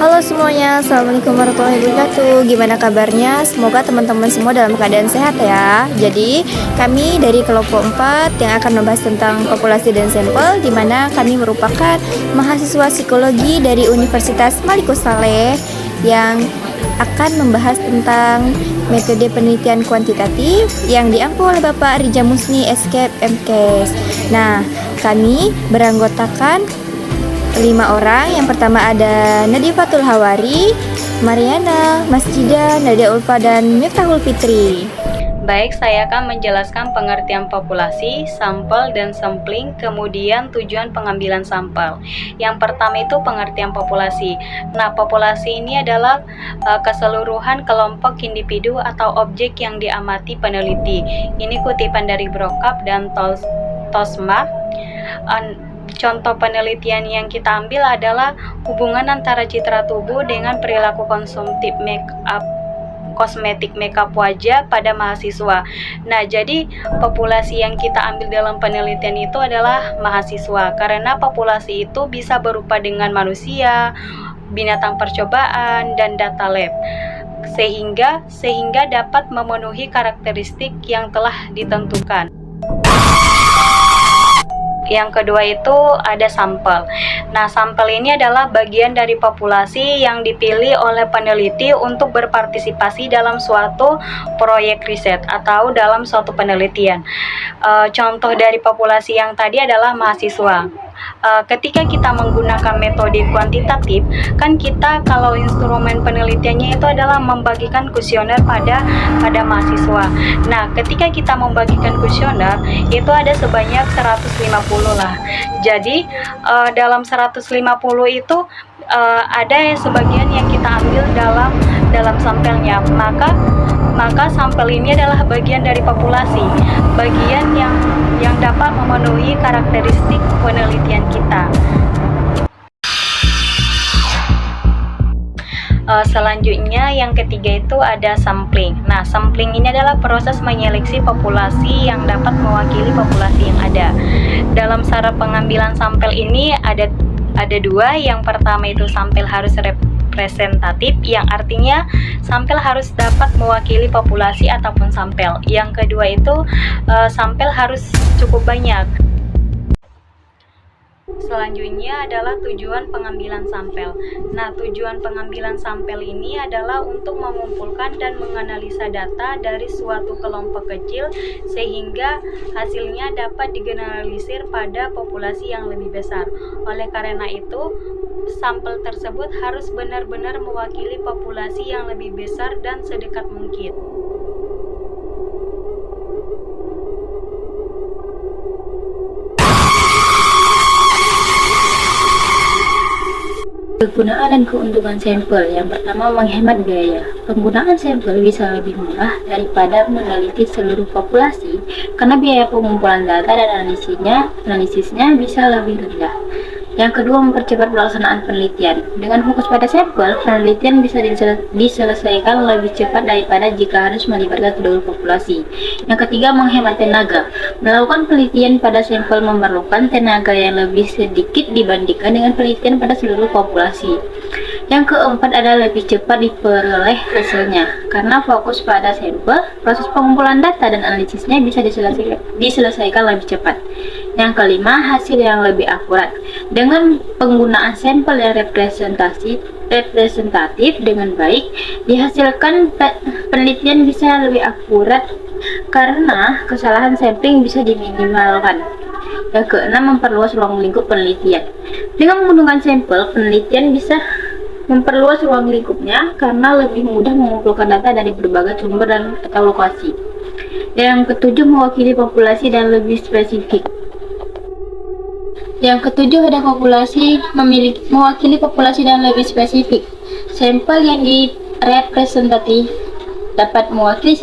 Halo semuanya, Assalamualaikum warahmatullahi wabarakatuh. Gimana kabarnya? Semoga teman-teman semua dalam keadaan sehat ya. Jadi, kami dari kelompok 4 yang akan membahas tentang populasi dan sampel, di mana kami merupakan mahasiswa psikologi dari Universitas Malikus Saleh yang akan membahas tentang metode penelitian kuantitatif yang diampu oleh Bapak Rija Musni Escape MKes. Nah, kami beranggotakan 5 orang. Yang pertama ada Nadifatul Hawari, Mariana, Masjida, Nadia Ulfa, dan Miftahul Fitri. Baik, saya akan menjelaskan pengertian populasi, sampel, dan sampling, kemudian tujuan pengambilan sampel. Yang pertama itu pengertian populasi. Nah, populasi ini adalah keseluruhan kelompok individu atau objek yang diamati peneliti. Ini kutipan dari Brockap dan Tosma. Contoh penelitian yang kita ambil adalah hubungan antara citra tubuh dengan perilaku konsumtif kosmetik makeup wajah pada mahasiswa. Nah, jadi populasi yang kita ambil dalam penelitian itu adalah mahasiswa, karena populasi itu bisa berupa dengan manusia, binatang percobaan, dan data lab. Sehingga dapat memenuhi karakteristik yang telah ditentukan. Yang kedua itu ada sampel. Nah, sampel ini adalah bagian dari populasi yang dipilih oleh peneliti untuk berpartisipasi dalam suatu proyek riset atau dalam suatu penelitian. Contoh dari populasi yang tadi adalah mahasiswa. Ketika kita menggunakan metode kuantitatif, kan kita kalau instrumen penelitiannya itu adalah membagikan kuesioner pada mahasiswa. Nah, ketika kita membagikan kuesioner itu ada sebanyak 150 lah. Jadi dalam 150 itu ada sebagian yang kita ambil dalam sampelnya. Maka sampel ini adalah bagian dari populasi, bagian yang dapat memenuhi karakteristik penelitian kita. Selanjutnya yang ketiga itu ada sampling. Nah, sampling ini adalah proses menyeleksi populasi yang dapat mewakili populasi yang ada. Dalam syarat pengambilan sampel ini ada dua. Yang pertama itu sampel harus representatif, yang artinya sampel harus dapat mewakili populasi ataupun sampel. Yang kedua itu sampel harus cukup banyak. Selanjutnya adalah tujuan pengambilan sampel. Nah, tujuan pengambilan sampel ini adalah untuk mengumpulkan dan menganalisa data dari suatu kelompok kecil sehingga hasilnya dapat digeneralisir pada populasi yang lebih besar. Oleh karena itu, sampel tersebut harus benar-benar mewakili populasi yang lebih besar dan sedekat mungkin. Kegunaan dan keuntungan sampel. Yang pertama, menghemat biaya. Penggunaan sampel bisa lebih murah daripada meneliti seluruh populasi karena biaya pengumpulan data dan analisisnya bisa lebih rendah. Yang kedua, mempercepat pelaksanaan penelitian. Dengan fokus pada sampel, penelitian bisa diselesaikan lebih cepat daripada jika harus melibatkan seluruh populasi. Yang ketiga, menghemat tenaga. Melakukan penelitian pada sampel memerlukan tenaga yang lebih sedikit dibandingkan dengan penelitian pada seluruh populasi. Yang keempat adalah lebih cepat diperoleh hasilnya. Karena fokus pada sampel, proses pengumpulan data dan analisisnya bisa diselesaikan lebih cepat. Yang kelima, hasil yang lebih akurat. Dengan penggunaan sampel yang representatif dengan baik, dihasilkan penelitian bisa lebih akurat karena kesalahan sampling bisa diminimalkan. Yang keenam, memperluas ruang lingkup penelitian. Dengan menggunakan sampel, penelitian bisa memperluas ruang lingkupnya karena lebih mudah mengumpulkan data dari berbagai sumber atau lokasi. Yang ketujuh, mewakili populasi dan lebih spesifik. Yang ketujuh ada mewakili populasi dan lebih spesifik. Sampel yang representatif dapat mewakili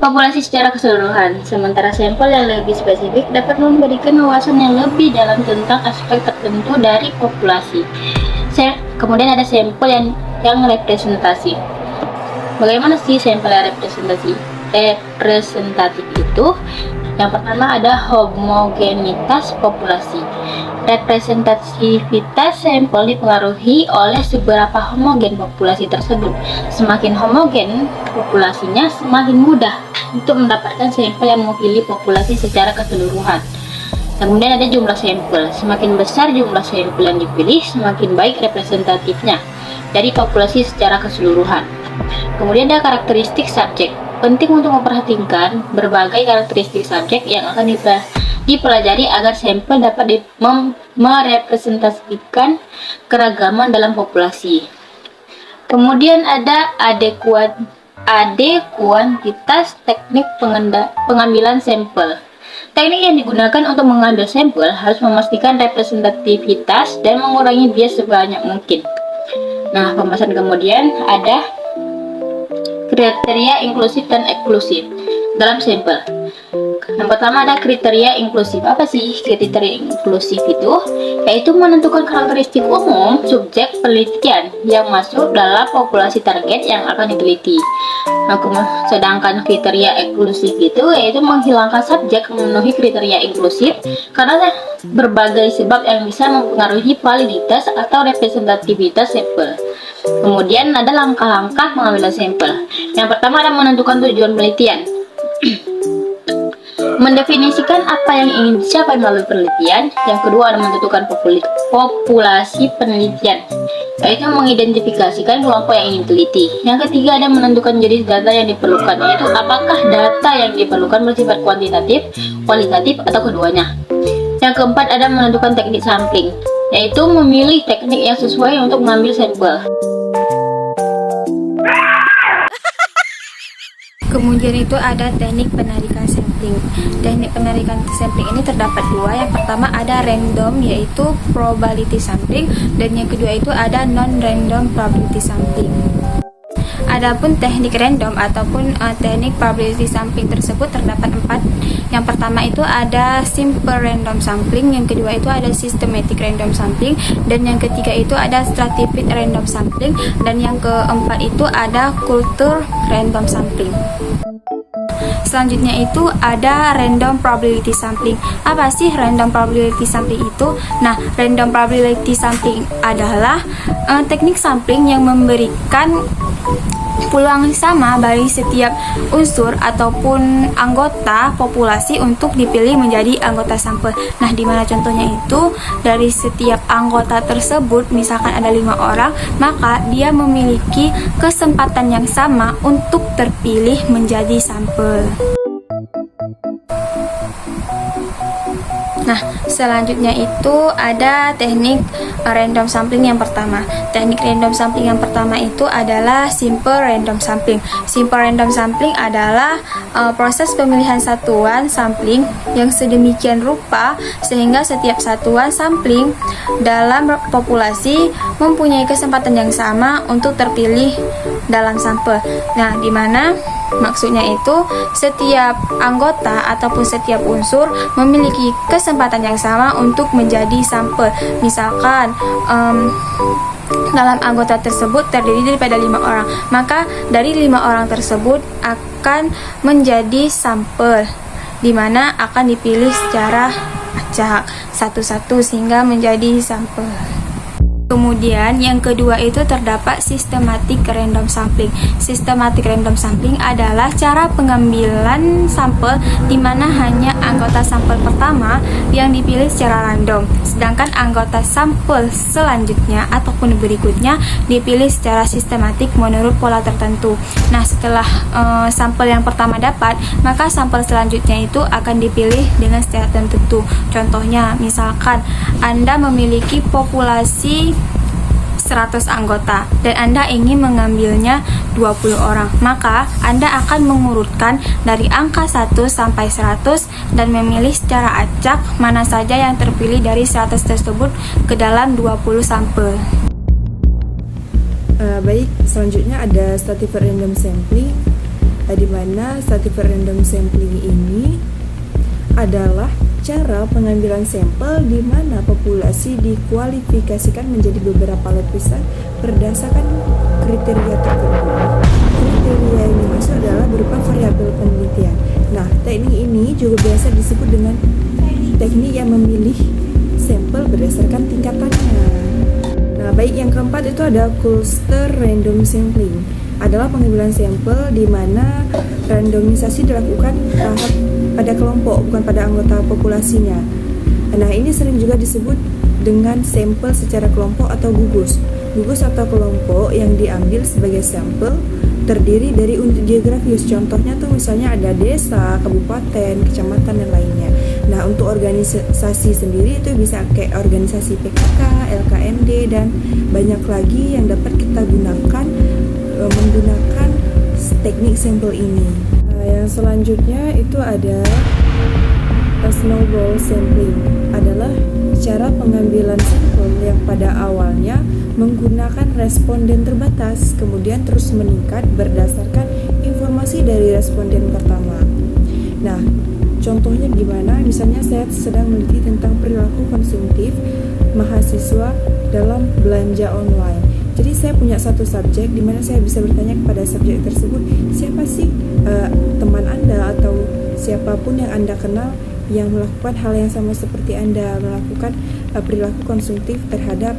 populasi secara keseluruhan, sementara sampel yang lebih spesifik dapat memberikan wawasan yang lebih dalam tentang aspek tertentu dari populasi. Kemudian ada sampel yang representasi. Bagaimana sih sampel yang representatif itu? Yang pertama ada homogenitas populasi. Representativitas sampel dipengaruhi oleh seberapa homogen populasi tersebut. Semakin homogen populasinya, semakin mudah untuk mendapatkan sampel yang mewakili populasi secara keseluruhan. Kemudian ada jumlah sampel. Semakin besar jumlah sampel yang dipilih, semakin baik representatifnya dari populasi secara keseluruhan. Kemudian ada karakteristik subjek. Penting untuk memperhatikan berbagai karakteristik subjek yang akan dipelajari agar sampel dapat merepresentasikan keragaman dalam populasi. Kemudian ada adekuantitas teknik pengambilan sampel. Teknik yang digunakan untuk mengambil sampel harus memastikan representativitas dan mengurangi bias sebanyak mungkin. Nah, pembahasan kemudian ada kriteria inklusif dan eksklusif dalam sampel. Yang pertama ada kriteria inklusif. Apa sih kriteria inklusif itu? Yaitu menentukan karakteristik umum subjek penelitian yang masuk dalam populasi target yang akan diteliti. Nah, sedangkan kriteria eksklusif itu yaitu menghilangkan subjek memenuhi kriteria inklusif karena berbagai sebab yang bisa mempengaruhi validitas atau representativitas sampel. Kemudian ada langkah-langkah pengambilan sampel. Yang pertama ada menentukan tujuan penelitian. Mendefinisikan apa yang ingin dicapai melalui penelitian. Yang kedua ada menentukan populasi penelitian, yaitu mengidentifikasikan kelompok yang ingin diteliti. Yang ketiga ada menentukan jenis data yang diperlukan, yaitu apakah data yang diperlukan bersifat kuantitatif, kualitatif, atau keduanya. Yang keempat ada menentukan teknik sampling, yaitu memilih teknik yang sesuai untuk mengambil sampel. Kemudian itu ada teknik penarikan sampling. Teknik penarikan sampling ini terdapat dua. Yang pertama ada random, yaitu probability sampling, dan yang kedua itu ada non-random probability sampling. Adapun teknik random ataupun teknik probability sampling tersebut terdapat 4. Yang pertama itu ada simple random sampling, yang kedua itu ada systematic random sampling, dan yang ketiga itu ada stratified random sampling, dan yang keempat itu ada culture random sampling. Selanjutnya itu ada random probability sampling. Apa sih random probability sampling itu? Nah, random probability sampling adalah teknik sampling yang memberikan peluang sama bagi setiap unsur ataupun anggota populasi untuk dipilih menjadi anggota sampel. Nah, dimana contohnya itu dari setiap anggota tersebut, misalkan ada 5 orang, maka dia memiliki kesempatan yang sama untuk terpilih menjadi sampel. Nah, selanjutnya itu ada teknik random sampling yang pertama. Teknik random sampling yang pertama itu adalah simple random sampling. Simple random sampling adalah proses pemilihan satuan sampling yang sedemikian rupa sehingga setiap satuan sampling dalam populasi mempunyai kesempatan yang sama untuk terpilih dalam sampel. Nah, di mana maksudnya itu setiap anggota ataupun setiap unsur memiliki kesempatan yang sama untuk menjadi sampel. Misalkan dalam anggota tersebut terdiri daripada 5 orang, maka dari 5 orang tersebut akan menjadi sampel, di mana akan dipilih secara acak satu-satu sehingga menjadi sampel. Kemudian yang kedua itu terdapat systematic random sampling. Systematic random sampling adalah cara pengambilan sampel di mana hanya anggota sampel pertama yang dipilih secara random, sedangkan anggota sampel selanjutnya ataupun berikutnya dipilih secara sistematik menurut pola tertentu. Nah, setelah sampel yang pertama dapat, maka sampel selanjutnya itu akan dipilih dengan secara tertentu. Contohnya, misalkan Anda memiliki populasi 100 anggota dan Anda ingin mengambilnya 20 orang, maka Anda akan mengurutkan dari angka 1 sampai 100 dan memilih secara acak mana saja yang terpilih dari 100 tersebut ke dalam 20 sampel. Baik, selanjutnya ada stratified random sampling, di mana stratified random sampling ini adalah cara pengambilan sampel di mana populasi dikualifikasikan menjadi beberapa lapisan berdasarkan kriteria tertentu. kriteria yang dimaksud adalah berupa variabel penelitian. Nah, teknik ini juga biasa disebut dengan teknik yang memilih sampel berdasarkan tingkatannya. Nah, baik yang keempat itu ada cluster random sampling. Adalah pengambilan sampel di mana randomisasi dilakukan tahap pada kelompok, bukan pada anggota populasinya. Nah, ini sering juga disebut dengan sampel secara kelompok atau gugus. Gugus atau kelompok yang diambil sebagai sampel terdiri dari unit geografis. Contohnya tuh misalnya ada desa, kabupaten, kecamatan, dan lainnya. Nah, untuk organisasi sendiri itu bisa kayak organisasi PKK, LKMD, dan banyak lagi yang dapat kita gunakan menggunakan teknik sampel ini. Yang selanjutnya itu ada snowball sampling. Adalah cara pengambilan sampel yang pada awalnya menggunakan responden terbatas, kemudian terus meningkat berdasarkan informasi dari responden pertama. Nah, contohnya gimana? Misalnya saya sedang meneliti tentang perilaku konsumtif mahasiswa dalam belanja online. Jadi saya punya satu subjek di mana saya bisa bertanya kepada subjek tersebut, siapa sih teman Anda atau siapapun yang Anda kenal yang melakukan hal yang sama seperti Anda, melakukan perilaku konsumtif terhadap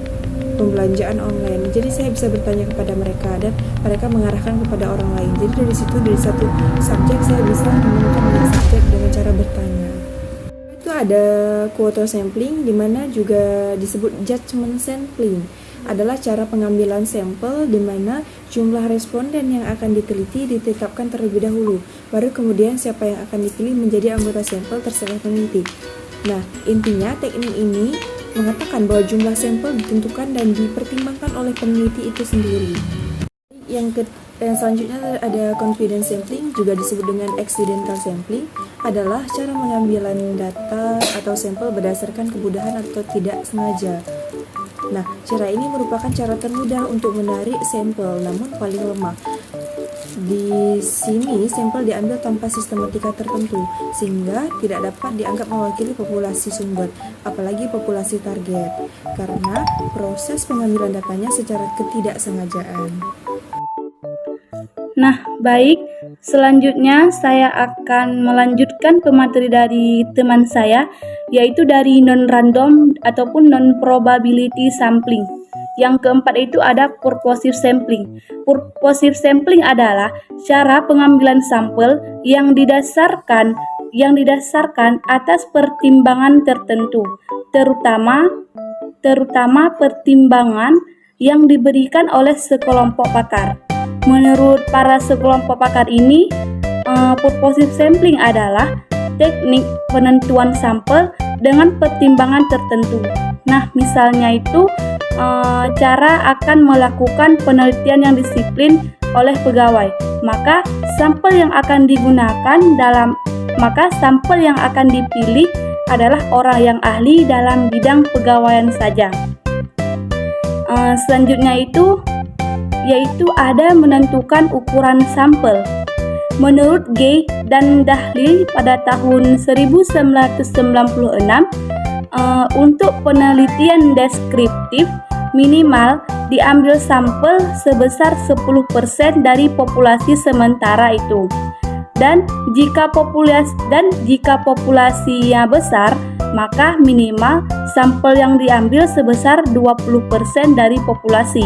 pembelanjaan online. Jadi saya bisa bertanya kepada mereka dan mereka mengarahkan kepada orang lain. Jadi dari situ, dari satu subjek saya bisa menemukan banyak subjek dengan cara bertanya. Itu ada quota sampling, di mana juga disebut judgment sampling. Adalah cara pengambilan sampel di mana jumlah responden yang akan diteliti ditetapkan terlebih dahulu, baru kemudian siapa yang akan dipilih menjadi anggota sampel terserah peneliti. Nah, intinya teknik ini mengatakan bahwa jumlah sampel ditentukan dan dipertimbangkan oleh peneliti itu sendiri. Yang selanjutnya ada confidence sampling, juga disebut dengan accidental sampling, adalah cara pengambilan data atau sampel berdasarkan kemudahan atau tidak sengaja. Nah, cara ini merupakan cara termudah untuk menarik sampel, namun paling lemah. Di sini, sampel diambil tanpa sistematika tertentu, sehingga tidak dapat dianggap mewakili populasi sumber, apalagi populasi target, karena proses pengambilan datanya secara ketidaksengajaan. Nah, baik. Selanjutnya saya akan melanjutkan ke materi dari teman saya, yaitu dari non-random ataupun non-probability sampling. Yang keempat itu ada purposive sampling. Purposive sampling adalah cara pengambilan sampel yang didasarkan atas pertimbangan tertentu, terutama pertimbangan yang diberikan oleh sekelompok pakar. Menurut para sekelompok pakar ini, purposive sampling adalah teknik penentuan sampel dengan pertimbangan tertentu. Nah, misalnya itu cara akan melakukan penelitian yang disiplin oleh pegawai. Maka sampel yang akan dipilih adalah orang yang ahli dalam bidang pegawaian saja. Selanjutnya yaitu ada menentukan ukuran sampel. Menurut Gay dan Dahlil pada tahun 1996, untuk penelitian deskriptif minimal diambil sampel sebesar 10% dari populasi sementara itu. Dan jika populasinya besar, maka minimal sampel yang diambil sebesar 20% dari populasi.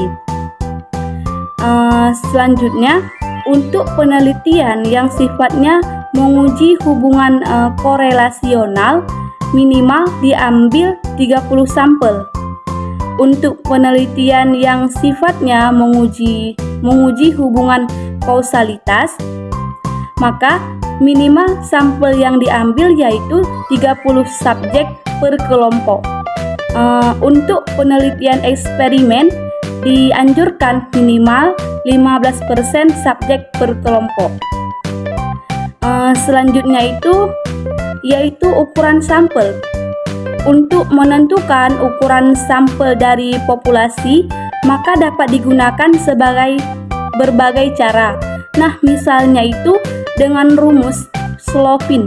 Selanjutnya, untuk penelitian yang sifatnya menguji hubungan korelasional, minimal diambil 30 sampel. Untuk penelitian yang sifatnya menguji hubungan kausalitas, maka minimal sampel yang diambil yaitu 30 subjek per kelompok. Untuk penelitian eksperimen dianjurkan minimal 15% subjek per kelompok. Selanjutnya yaitu ukuran sampel. Untuk menentukan ukuran sampel dari populasi, maka dapat digunakan sebagai berbagai cara. Nah, misalnya itu dengan rumus Slovin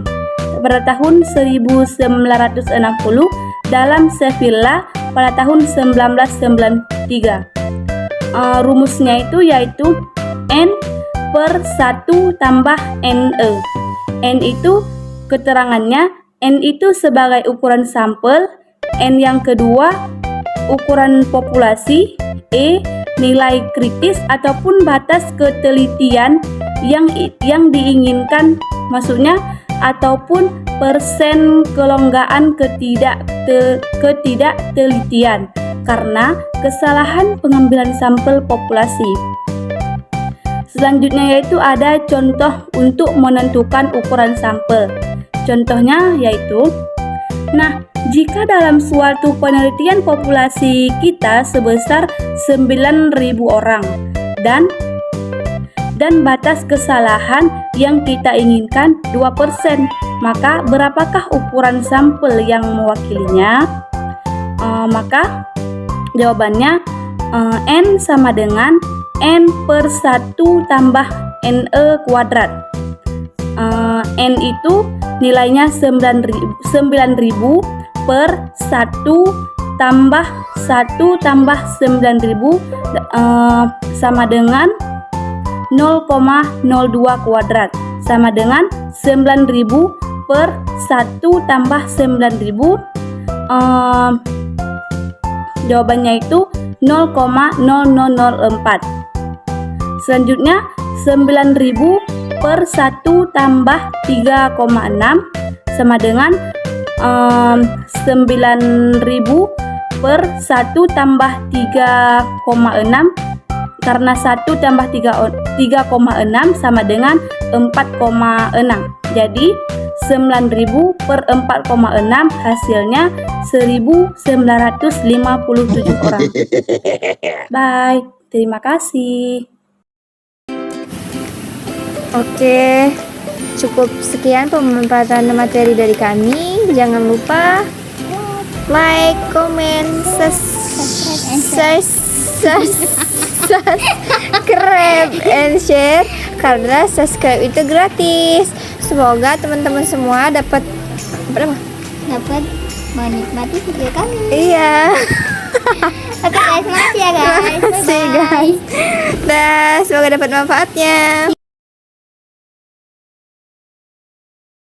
pada tahun 1960 dalam Sevilla pada tahun 1993. Rumusnya yaitu N per 1 tambah NE. N itu keterangannya, N itu sebagai ukuran sampel, N yang kedua ukuran populasi, E nilai kritis ataupun batas ketelitian yang diinginkan, maksudnya ataupun persen kelonggaan ketidaktelitian karena kesalahan pengambilan sampel populasi. Selanjutnya yaitu ada contoh untuk menentukan ukuran sampel. Contohnya yaitu, jika dalam suatu penelitian populasi kita sebesar 9.000 orang dan batas kesalahan yang kita inginkan 2%, maka berapakah ukuran sampel yang mewakilinya? Maka jawabannya N sama dengan N per 1 tambah NE kuadrat. N itu nilainya 9.000 per 1 tambah 9.000 sama dengan 0,02 kuadrat, sama dengan 9.000 per 1 tambah 9.000, jawabannya itu 0,0004. Selanjutnya 9.000 per 1 tambah 3,6 sama dengan 9.000 per 1 tambah 3,6, karena 1 tambah 3,6 sama dengan 4,6. Jadi 9.000 per 4,6 hasilnya 1.957 orang. Bye, terima kasih. Oke, cukup sekian pemaparan materi dari kami. Jangan lupa like, comment, subscribe and share karena subscribe itu gratis. Semoga teman-teman semua dapat menikmati video kami. Iya. Oke guys, makasih ya guys. Makasih guys. Dah, semoga dapat manfaatnya.